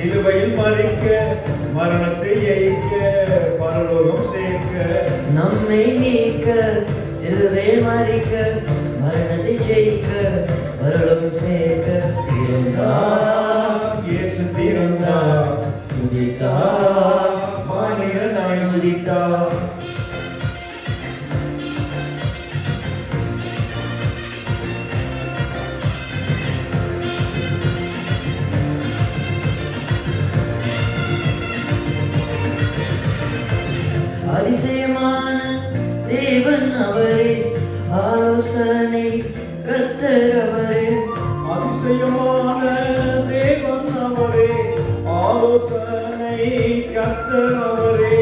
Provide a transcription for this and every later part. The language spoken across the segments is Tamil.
சிலுவையில் மறிக்க மரணத்தை ஜெயிக்க பரலோகம் சேர்க்க நம்மை மீட்க சிலுவையில் மறிக்க மரணத்தை ஜெயிக்க பரலோகம் சேர்க்க பிறந்தார் இயேசு பிறந்தார் உதித்தார் மானிடனாய் உதித்தார். அதிசயமான தேவன் அவரே, ஆலோசனை கர்த்தர் அவரே. அதிசயமான தேவன் அவரே, ஆலோசனை கர்த்தர் அவரே.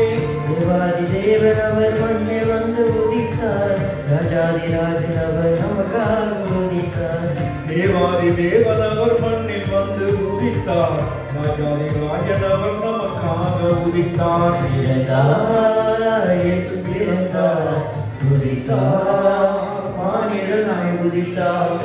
தேவாதி தேவன் அவர் மண்ணில் வந்து உதித்தார், ராஜாதி ராஜன் அவர் நமக்காக உதித்தார். தேவாதி தேவன் அவர் மண்ணில் வந்து உதித்தார், ராஜாதி ராஜன் அவர் நமக்காக உதித்தார். பிறந்தார் இயேசு பிறந்தார், உதித்தார் மானிடனாய் உதித்தார்.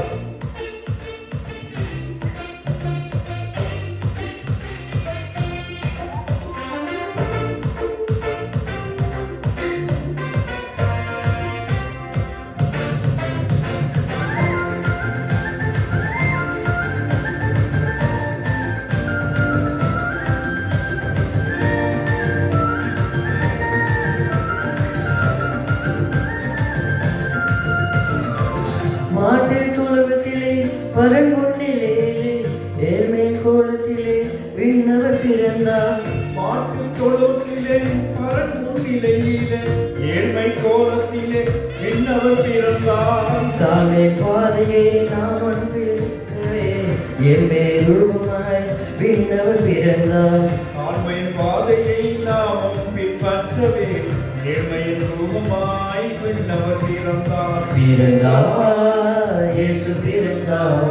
மாட்டில் துலகத்திலே பரங்குன்றிலே ஏழ்மை கோலத்திலே விண்ணவர் பிறந்தார். மாட்டு தொழுவத்திலே பரன்முன்னிலையிலே ஏழ்மை கோலத்திலே விண்ணவர் பிறந்தார். தாமே பாதையை நாம் அன்பிலே ஏழ்மை ரூபமாய் விண்ணவர் பிறந்தார். தாழ்மையின் பாதையை நாமும் பின்பற்றவே ஏழ்மையின் ரூபமாய் விண்ணவர் பிறந்தார். பிறந்தார் இயேசு பிறந்தார்,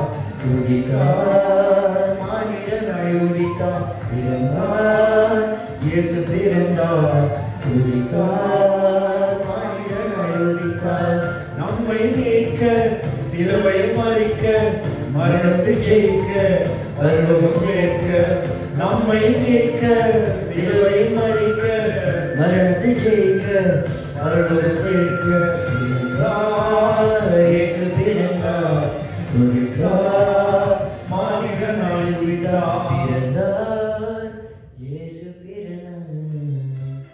உதித்தார் மானிடனாய் உதித்தார். பிறந்தார் இயேசு பிறந்தார், உதித்தார் மானிடனாய் உதித்தார். நம்மை நீக்க சிலுவை மறிக்க மரணத்தை ஜெயிக்க பரலோகம் சேர்க்க. நம்மை நீக்க சிலுவை மறிக்க மரணத்தை ஜெயிக்க பரலோகம் சேர்க்க. பிறந்தார்